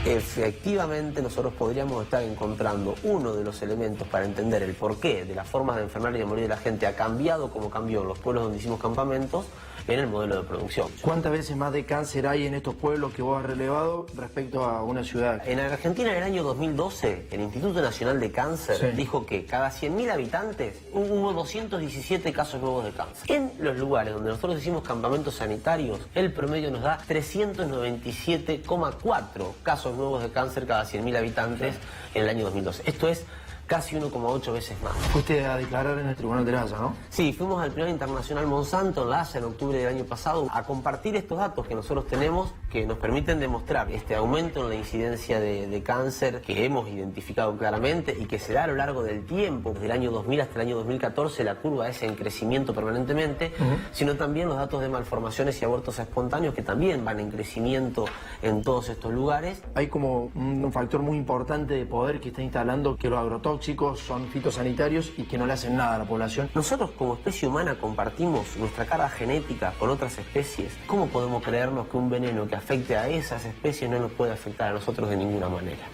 Efectivamente, nosotros podríamos estar encontrando uno de los elementos para entender el porqué de las formas de enfermar y de morir de la gente ha cambiado como cambió en los pueblos donde hicimos campamentos en el modelo de producción. ¿Cuántas veces más de cáncer hay en estos pueblos que vos has relevado respecto a una ciudad? En Argentina, en el año 2012, el Instituto Nacional de Cáncer dijo que cada 100.000 habitantes hubo 217 casos nuevos de cáncer. En los lugares donde nosotros hicimos campamentos sanitarios, el promedio nos da 397,4 casos nuevos de cáncer cada 100.000 habitantes en el año 2012. Esto es casi 1,8 veces más. Fuiste a declarar en el Tribunal de La Haya, ¿no? Sí, fuimos al Pleno Internacional Monsanto en La Haya en octubre del año pasado a compartir estos datos que nosotros tenemos que nos permiten demostrar este aumento en la incidencia de cáncer que hemos identificado claramente y que se da a lo largo del tiempo, desde el año 2000 hasta el año 2014 la curva es en crecimiento permanentemente, sino también los datos de malformaciones y abortos espontáneos que también van en crecimiento en todos estos lugares. Hay como un factor muy importante de poder que está instalando que los agrotóxicos son fitosanitarios y que no le hacen nada a la población. Nosotros como especie humana compartimos nuestra carga genética con otras especies. ¿Cómo podemos creernos que un veneno que afecte a esas especies no nos puede afectar a nosotros de ninguna manera?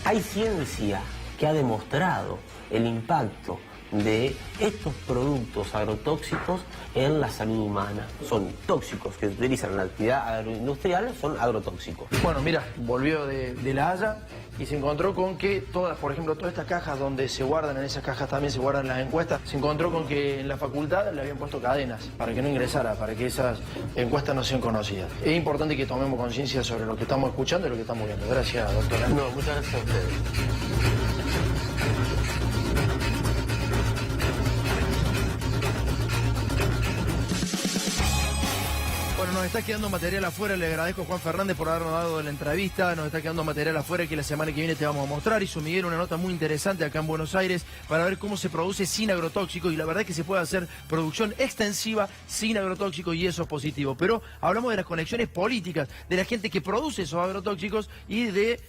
Hay ciencia que ha demostrado el impacto de estos productos agrotóxicos en la salud humana. Son tóxicos que se utilizan en la actividad agroindustrial, son agrotóxicos. Bueno, mira, volvió de La Haya y se encontró con que todas, por ejemplo, todas estas cajas donde se guardan, en esas cajas también se guardan las encuestas, se encontró con que en la facultad le habían puesto cadenas para que no ingresara, para que esas encuestas no sean conocidas. Es importante que tomemos conciencia sobre lo que estamos escuchando y lo que estamos viendo. Gracias, doctora. No, muchas gracias a ustedes. Bueno, nos está quedando material afuera, le agradezco a Juan Fernández por habernos dado la entrevista, nos está quedando material afuera que la semana que viene te vamos a mostrar. Hizo Miguel una nota muy interesante acá en Buenos Aires para ver cómo se produce sin agrotóxicos y la verdad es que se puede hacer producción extensiva sin agrotóxicos y eso es positivo. Pero hablamos de las conexiones políticas, de la gente que produce esos agrotóxicos y de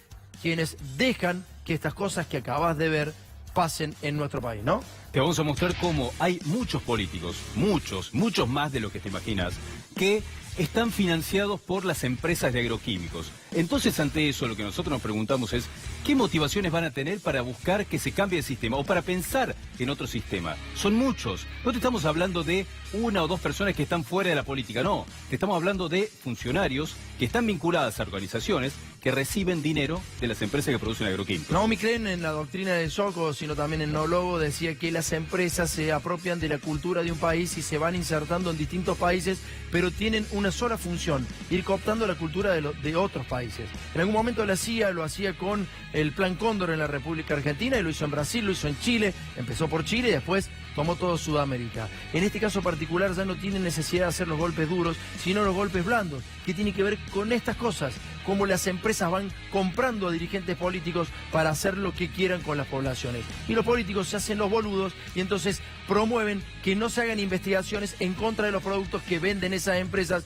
quienes dejan que estas cosas que acabas de ver pasen en nuestro país, ¿no? Te vamos a mostrar cómo hay muchos políticos, muchos más de lo que te imaginas, que están financiados por las empresas de agroquímicos. Entonces, ante eso, lo que nosotros nos preguntamos es, ¿qué motivaciones van a tener para buscar que se cambie el sistema o para pensar en otro sistema? Son muchos. No te estamos hablando de una o dos personas que están fuera de la política, no. Te estamos hablando de funcionarios que están vinculadas a organizaciones que reciben dinero de las empresas que producen agroquímicos. Naomi Klein, en la doctrina del Soco, sino también en No Logo, decía que las empresas se apropian de la cultura de un país y se van insertando en distintos países, pero tienen una sola función, ir cooptando la cultura de otros países. En algún momento la CIA lo hacía con el Plan Cóndor en la República Argentina, y lo hizo en Brasil, lo hizo en Chile, empezó por Chile y después tomó todo Sudamérica. En este caso particular ya no tiene necesidad de hacer los golpes duros, sino los golpes blandos, que tiene que ver con estas cosas, cómo las empresas van comprando a dirigentes políticos para hacer lo que quieran con las poblaciones. Y los políticos se hacen los boludos y entonces promueven que no se hagan investigaciones en contra de los productos que venden esas empresas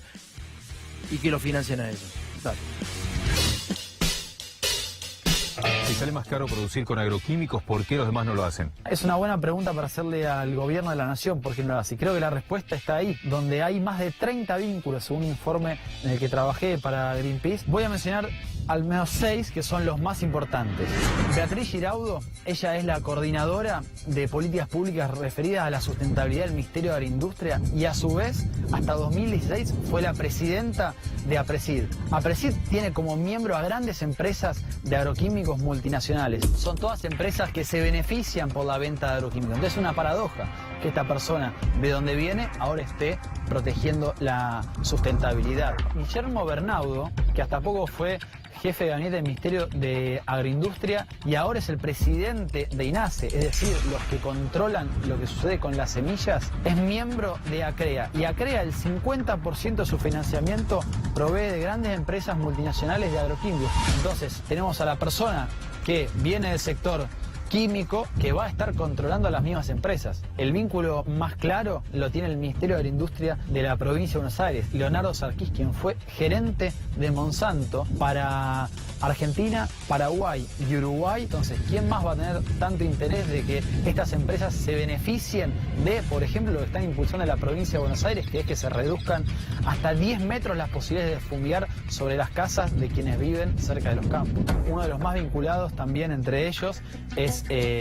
y que lo financian a ellos. Dale. Si sale más caro producir con agroquímicos, ¿por qué los demás no lo hacen? Es una buena pregunta para hacerle al gobierno de la nación, ¿por qué no lo hace? Y creo que la respuesta está ahí, donde hay más de 30 vínculos, según un informe en el que trabajé para Greenpeace. Voy a mencionar al menos 6 que son los más importantes. Beatriz Giraudo, ella es la coordinadora de políticas públicas referidas a la sustentabilidad del Ministerio de Agroindustria y a su vez, hasta 2016, fue la presidenta de APRESID. APRESID tiene como miembro a grandes empresas de agroquímicos multinacionales. Son todas empresas que se benefician por la venta de agroquímicos. Entonces es una paradoja que esta persona de donde viene ahora esté protegiendo la sustentabilidad. Guillermo Bernaudo, que hasta poco fue jefe de gabinete del Ministerio de Agroindustria y ahora es el presidente de INASE, es decir, los que controlan lo que sucede con las semillas, es miembro de ACREA. Y ACREA, el 50% de su financiamiento provee de grandes empresas multinacionales de agroquímicos. Entonces, tenemos a la persona que viene del sector químico que va a estar controlando a las mismas empresas. El vínculo más claro lo tiene el Ministerio de Agroindustria de la provincia de Buenos Aires. Leonardo Sarquís, quien fue gerente de Monsanto para Argentina, Paraguay y Uruguay. Entonces, ¿quién más va a tener tanto interés de que estas empresas se beneficien de, por ejemplo, lo que están impulsando en la provincia de Buenos Aires, que es que se reduzcan hasta 10 metros las posibilidades de fumigar sobre las casas de quienes viven cerca de los campos? Uno de los más vinculados también entre ellos es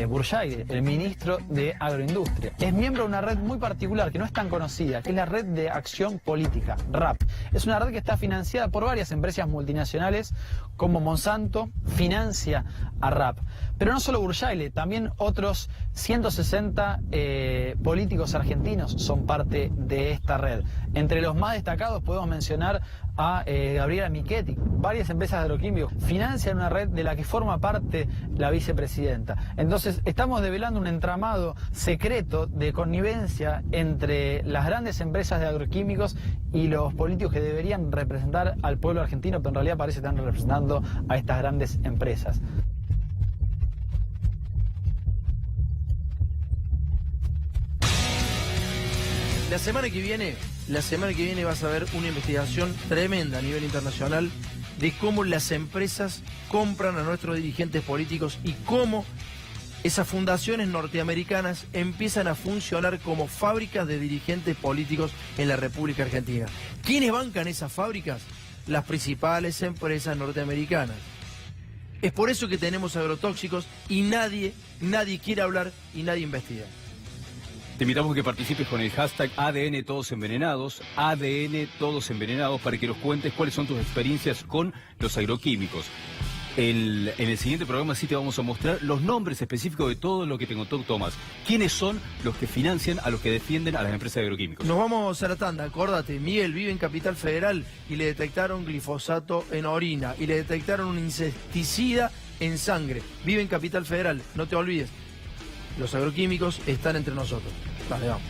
Burjaide, el ministro de Agroindustria. Es miembro de una red muy particular que no es tan conocida, que es la Red de Acción Política, RAP. Es una red que está financiada por varias empresas multinacionales como Monsanto, financia a RAP. Pero no solo Burjaide, también otros 160 políticos argentinos son parte de esta red. Entre los más destacados podemos mencionar a Gabriela Michetti. Varias empresas de agroquímicos financian una red de la que forma parte la vicepresidenta. Entonces estamos develando un entramado secreto de connivencia entre las grandes empresas de agroquímicos y los políticos que deberían representar al pueblo argentino, pero en realidad parece que están representando a estas grandes empresas. La semana que viene vas a ver una investigación tremenda a nivel internacional de cómo las empresas compran a nuestros dirigentes políticos y cómo esas fundaciones norteamericanas empiezan a funcionar como fábricas de dirigentes políticos en la República Argentina. ¿Quiénes bancan esas fábricas? Las principales empresas norteamericanas. Es por eso que tenemos agrotóxicos y nadie quiere hablar y nadie investiga. Te invitamos a que participes con el hashtag ADN Todos Envenenados, ADN Todos Envenenados, para que nos cuentes cuáles son tus experiencias con los agroquímicos. En el siguiente programa sí te vamos a mostrar los nombres específicos de todo lo que te contó Tomás. ¿Quiénes son los que financian a los que defienden a las empresas de agroquímicos? Nos vamos a la tanda, acordate. Miguel vive en Capital Federal y le detectaron glifosato en orina y le detectaron un insecticida en sangre. Vive en Capital Federal, no te olvides. Los agroquímicos están entre nosotros. Vale, vamos.